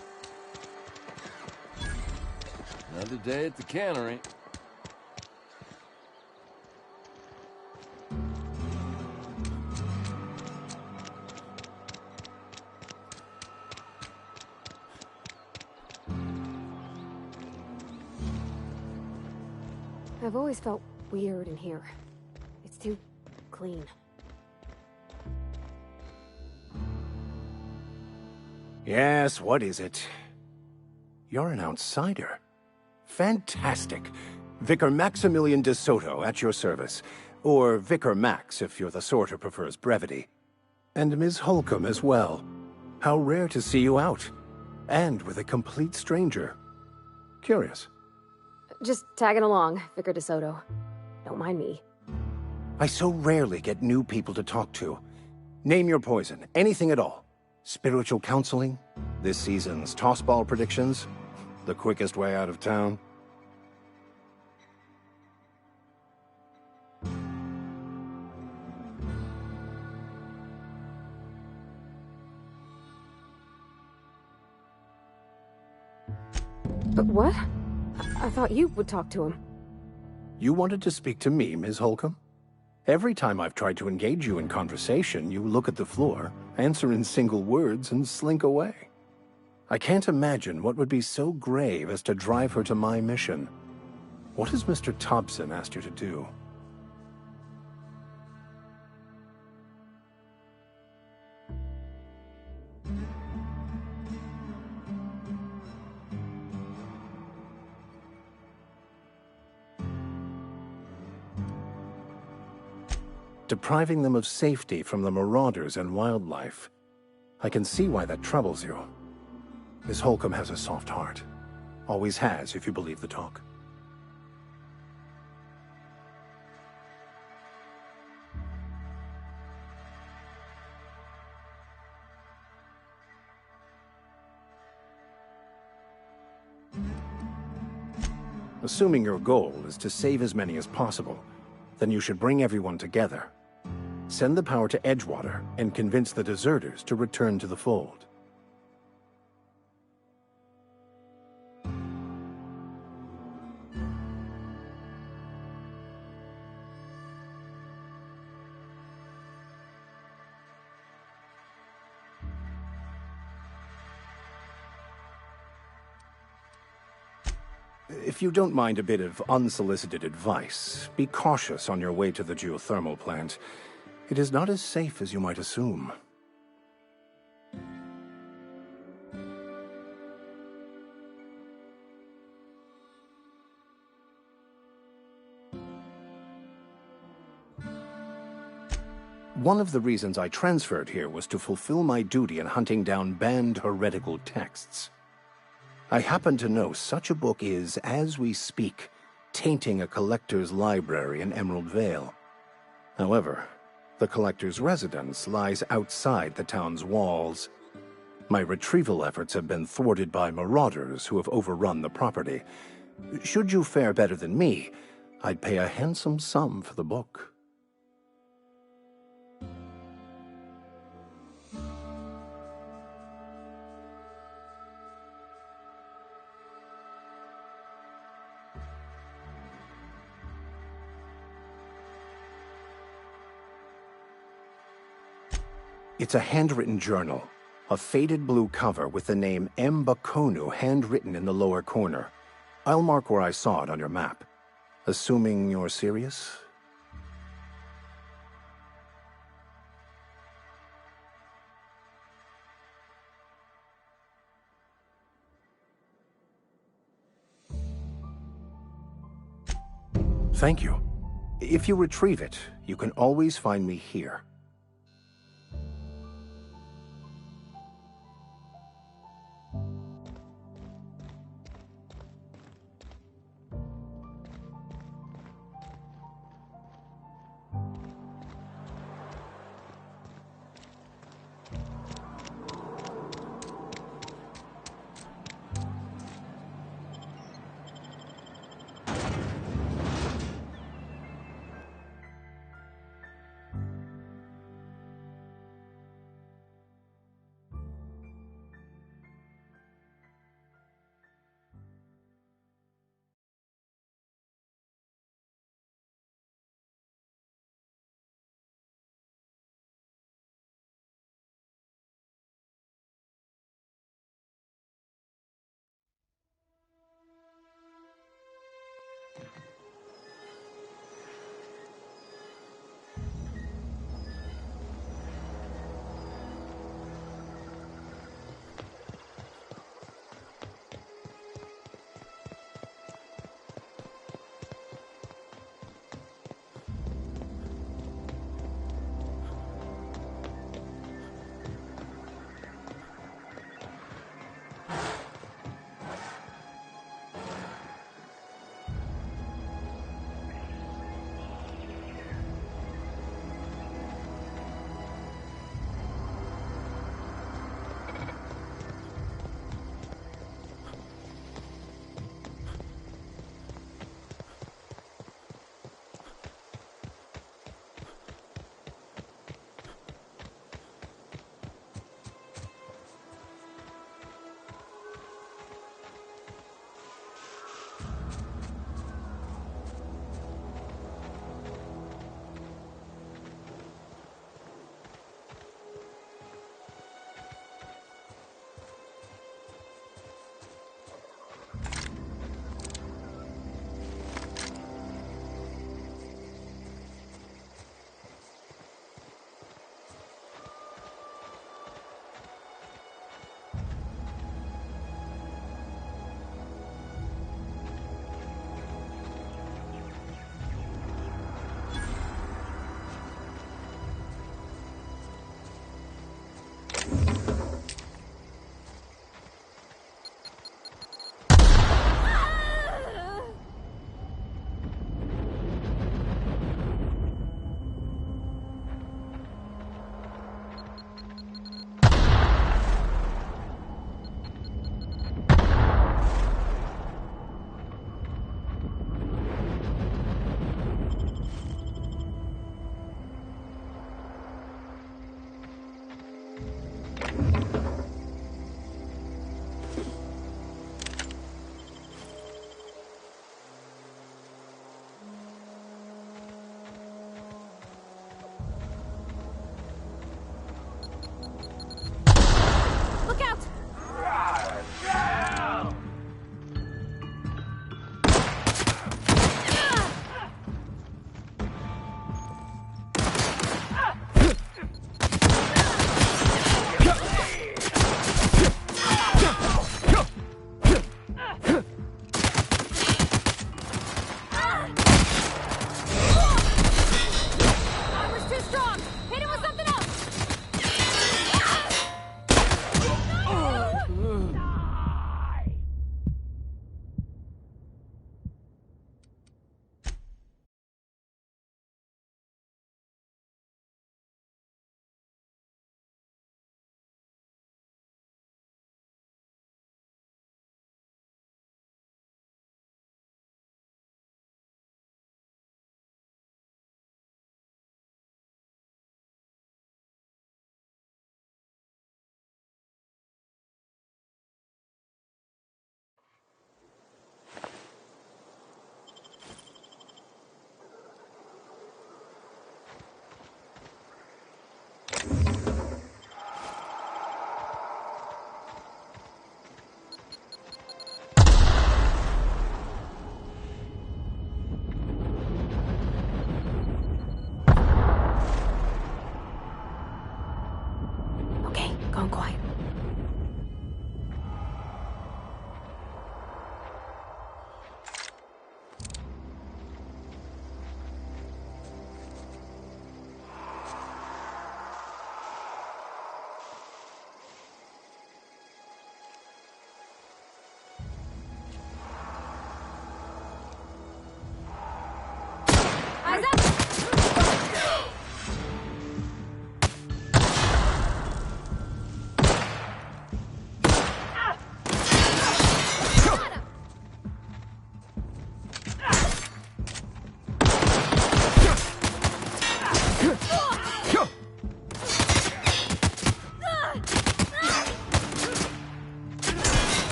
Another day at the cannery. I've always felt weird in here. It's too clean. Yes, what is it? You're an outsider. Fantastic. Vicar Maximilian de Soto at your service. Or Vicar Max, if you're the sort who prefers brevity. And Ms. Holcomb as well. How rare to see you out. And with a complete stranger. Curious. Just tagging along, Vicar DeSoto. Don't mind me. I so rarely get new people to talk to. Name your poison, anything at all. Spiritual counseling? This season's tossball predictions? The quickest way out of town? But what? I thought you would talk to him. You wanted to speak to me, Ms. Holcomb? Every time I've tried to engage you in conversation, you look at the floor, answer in single words, and slink away. I can't imagine what would be so grave as to drive her to my mission. What has Mr. Thompson asked you to do? Depriving them of safety from the marauders and wildlife. I can see why that troubles you. Miss Holcomb has a soft heart. Always has, if you believe the talk. Assuming your goal is to save as many as possible, then you should bring everyone together. Send the power to Edgewater and convince the deserters to return to the fold. If you don't mind a bit of unsolicited advice, be cautious on your way to the geothermal plant. It is not as safe as you might assume. One of the reasons I transferred here was to fulfill my duty in hunting down banned heretical texts. I happen to know such a book is, as we speak, tainting a collector's library in Emerald Vale. However, the collector's residence lies outside the town's walls. My retrieval efforts have been thwarted by marauders who have overrun the property. Should you fare better than me, I'd pay a handsome sum for the book. It's a handwritten journal, a faded blue cover with the name M. Bakonu handwritten in the lower corner. I'll mark where I saw it on your map. Assuming you're serious? Thank you. If you retrieve it, you can always find me here.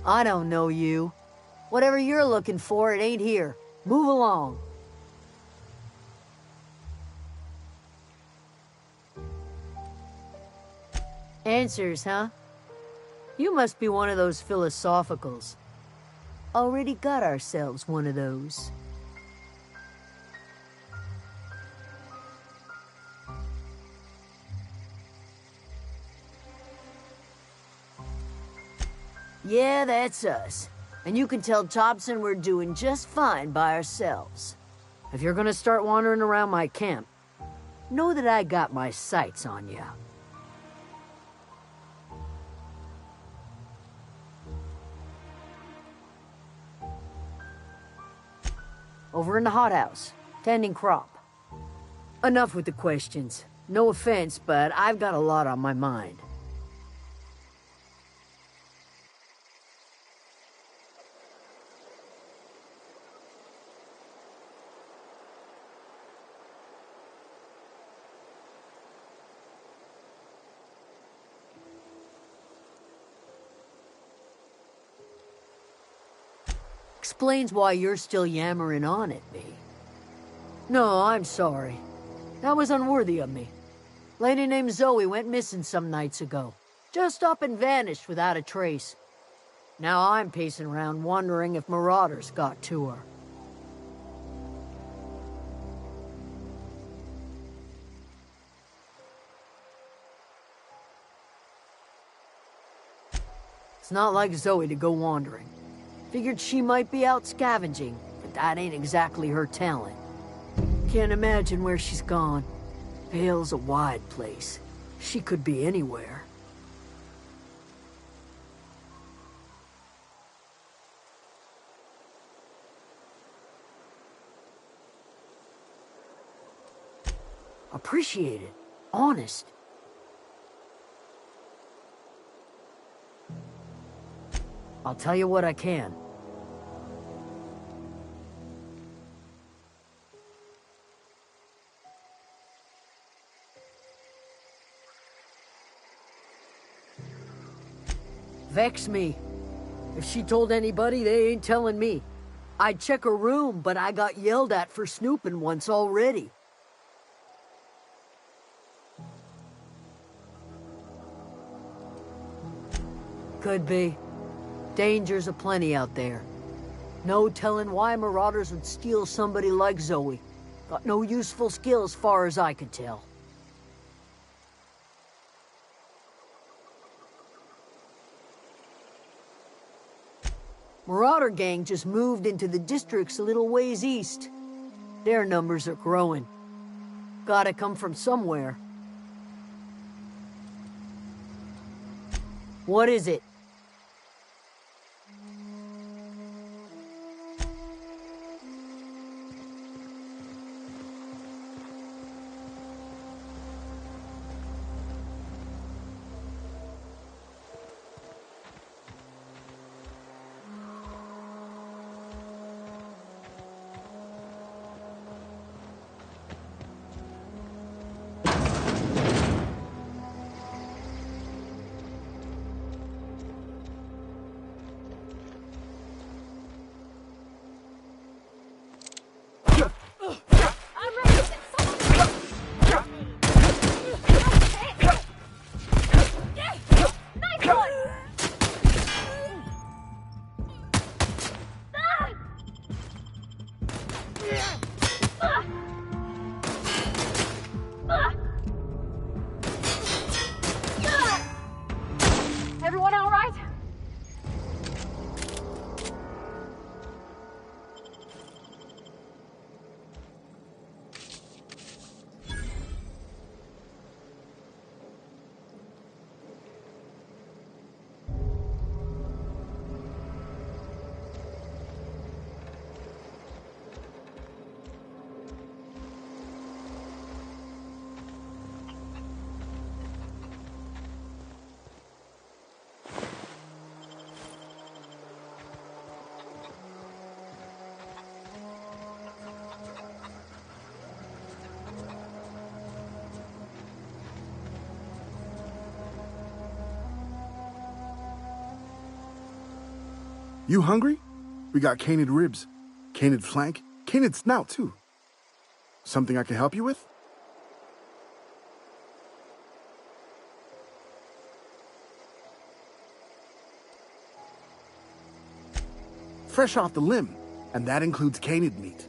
I don't know you. Whatever you're looking for, it ain't here. Move along. Answers, huh? You must be one of those philosophicals. Already got ourselves one of those. Yeah, that's us. And you can tell Thompson we're doing just fine by ourselves. If you're gonna start wandering around my camp, know that I got my sights on you. Over in the hothouse, tending crop. Enough with the questions. No offense, but I've got a lot on my mind. Explains why you're still yammering on at me. No, I'm sorry. That was unworthy of me. Lady named Zoe went missing some nights ago. Just up and vanished without a trace. Now I'm pacing around wondering if marauders got to her. It's not like Zoe to go wandering. Figured she might be out scavenging, but that ain't exactly her talent. Can't imagine where she's gone. Vale's a wide place. She could be anywhere. Appreciate it. Honest. I'll tell you what I can. Vex me. If she told anybody, they ain't telling me. I'd check her room, but I got yelled at for snooping once already. Could be. Dangers aplenty out there. No telling why marauders would steal somebody like Zoe. Got no useful skills far as I can tell. Marauder gang just moved into the districts a little ways east. Their numbers are growing. Gotta come from somewhere. What is it? Everyone all right? You hungry? We got canid ribs, canid flank, canid snout, too. Something I can help you with? Fresh off the limb, and that includes canid meat.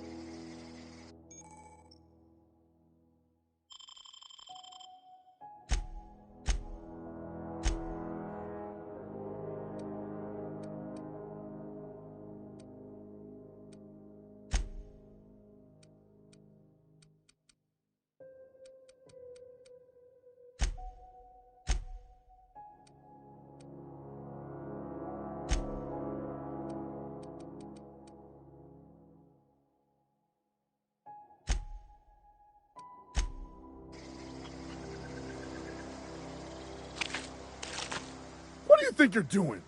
What do you think you're doing?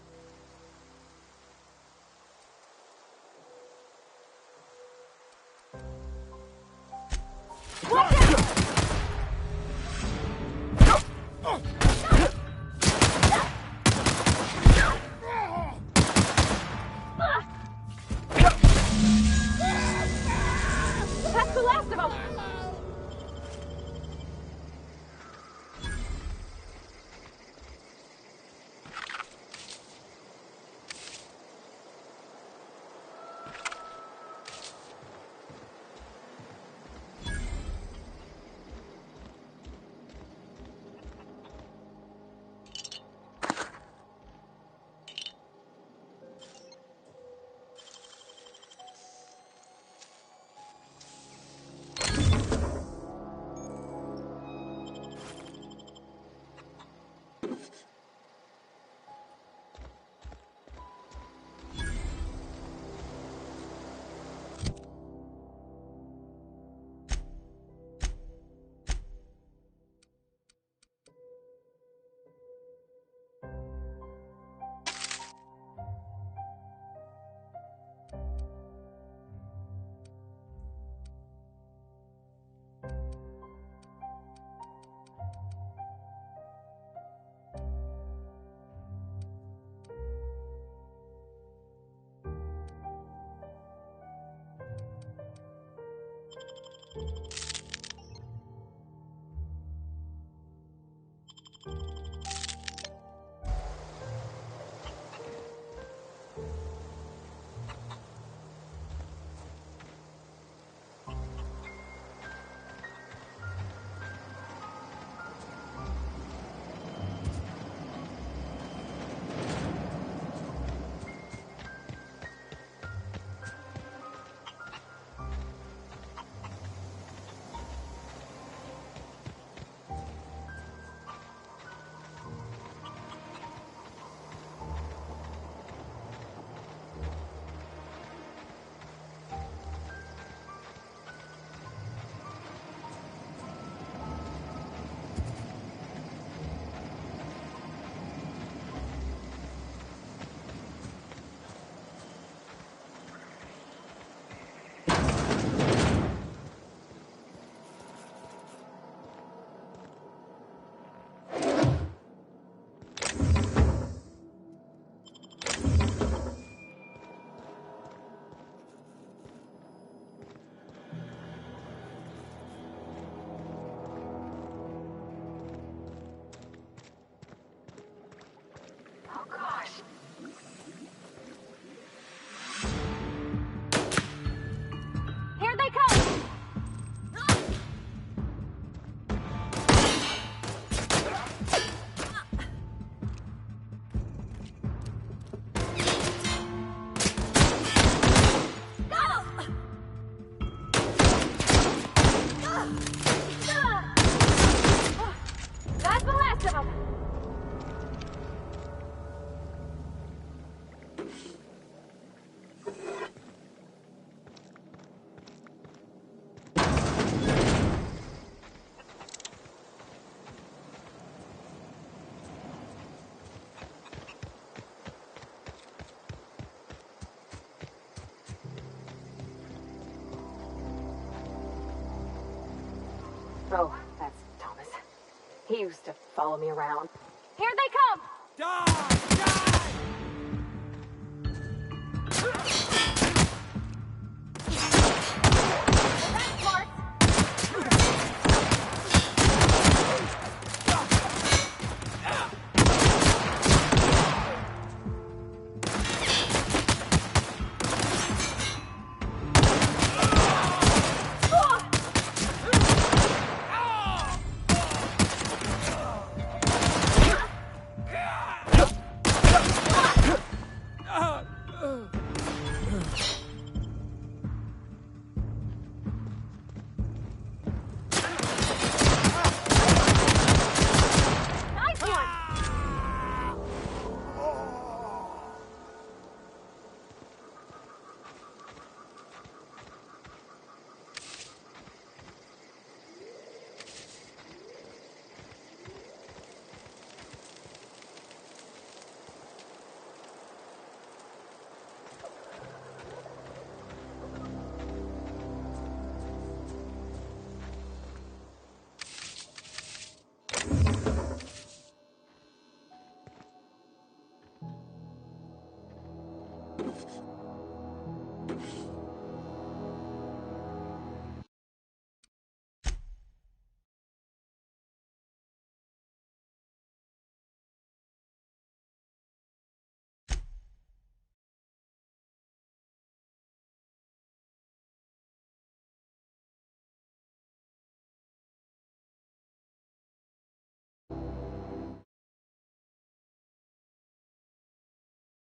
That's the last of them! Oh, that's Thomas. He used to follow me around. Here they come! Die!